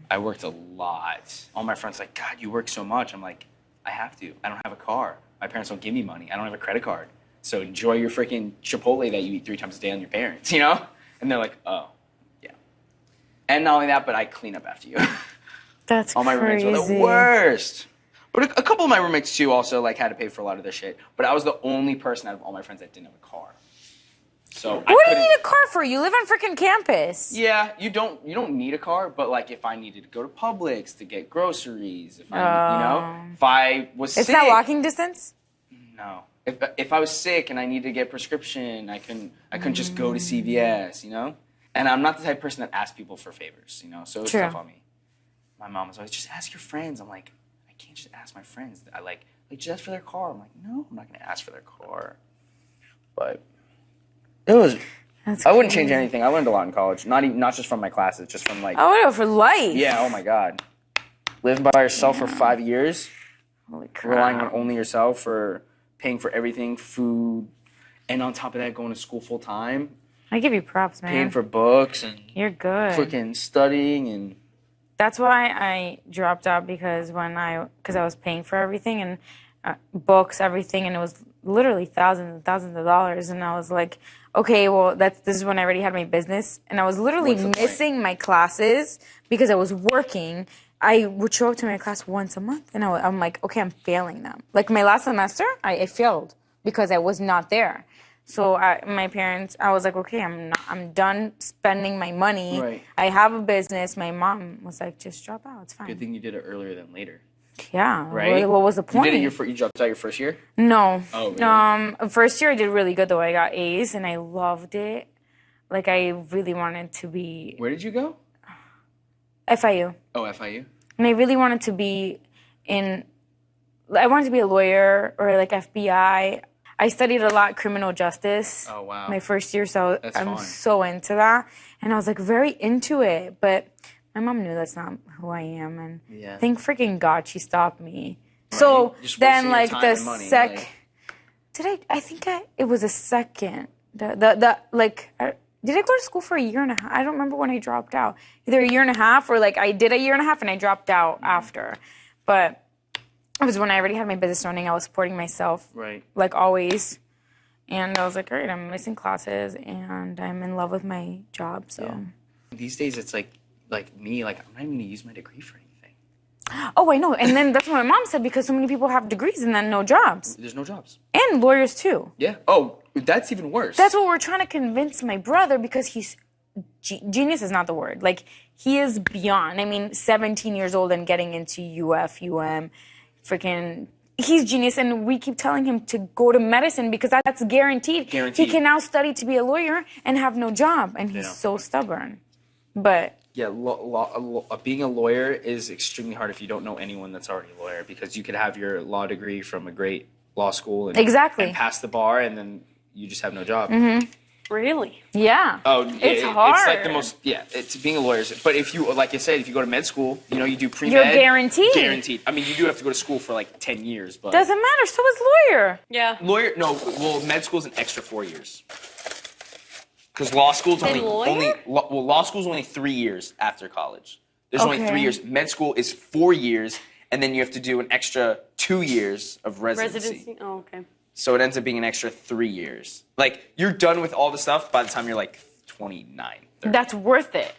I worked a lot. All my friends are like, God, you work so much. I'm like, I have to. I don't have a car. My parents don't give me money. I don't have a credit card. So enjoy your freaking Chipotle that you eat 3 times a day on your parents, you know? And they're like, oh, yeah. And not only that, but I clean up after you. That's all my roommates were the worst. But a couple of my roommates too also like had to pay for a lot of their shit. But I was the only person out of all my friends that didn't have a car. So what do you need a car for? You live on freaking campus. Yeah, you don't need a car, but like if I needed to go to Publix to get groceries, if I was sick. It's not walking distance? No. If I was sick and I needed to get a prescription, I couldn't just go to CVS, you know? And I'm not the type of person that asks people for favors, you know? So it's tough on me. My mom was always, just ask your friends. I'm like, I can't just ask my friends. I like just ask for their car. I'm like, no, I'm not going to ask for their car. But it was, I wouldn't change anything. I learned a lot in college. Not just from my classes, just from like. Oh, no, for life. Yeah, oh my God. Living by yourself for 5 years. Holy crap. Relying on only yourself for paying for everything, food, and on top of that, going to school full time. I give you props, man. Paying for books and. You're good. Freaking studying and. That's why I dropped out because I was paying for everything and books, everything, and it was literally thousands and thousands of dollars. And I was like, okay, well, this is when I already had my business, and I was literally missing my classes because I was working. I would show up to my class once a month, and I'm like, okay, I'm failing them. Like my last semester, I failed because I was not there. So my parents, I was like, okay, I'm done spending my money. Right. I have a business. My mom was like, just drop out. It's fine. Good thing you did it earlier than later. Yeah. Right. What was the point? You dropped out your first year? No. Oh, really? First year I did really good though. I got A's and I loved it. Like I really wanted to be. Where did you go? FIU. Oh, FIU. And I really wanted to be I wanted to be a lawyer or like FBI. I studied a lot criminal justice. Oh, wow. My first year, so I'm fun. so into that. And I was like very into it, but my mom knew that's not who I am. And thank freaking God she stopped me. Right. So then like the it was a second. Did I go to school for a year and a half? I don't remember when I dropped out. Either a year and a half or like I did a year and a half and I dropped out after. But it was when I already had my business running. I was supporting myself, like always. And I was like, all right, I'm missing classes and I'm in love with my job. So these days it's like me, like I'm not even going to use my degree for anything. Oh, I know. And then that's what my mom said because so many people have degrees and then no jobs. There's no jobs. And lawyers too. Yeah. Oh, that's even worse. That's what we're trying to convince my brother because he's genius is not the word. Like he is beyond. I mean, 17 years old and getting into UM. Freaking, he's genius, and we keep telling him to go to medicine because that's guaranteed. He can now study to be a lawyer and have no job, and he's so stubborn. But yeah, being a lawyer is extremely hard if you don't know anyone that's already a lawyer because you could have your law degree from a great law school and pass the bar, and then you just have no job. Mm-hmm. Really? Yeah. Oh, yeah, it's hard. It's like the most, it's being a lawyer. But if you, like I said, if you go to med school, you do pre-med. You're guaranteed. Guaranteed. I mean, you do have to go to school for like 10 years, but. Doesn't matter, so is lawyer. Yeah. Med school's an extra 4 years. Because law school's law school's only 3 years after college. There's only 3 years. Med school is 4 years, and then you have to do an extra 2 years of residency. Oh, okay. So it ends up being an extra 3 years. Like, you're done with all the stuff by the time you're like 29, 30. That's worth it.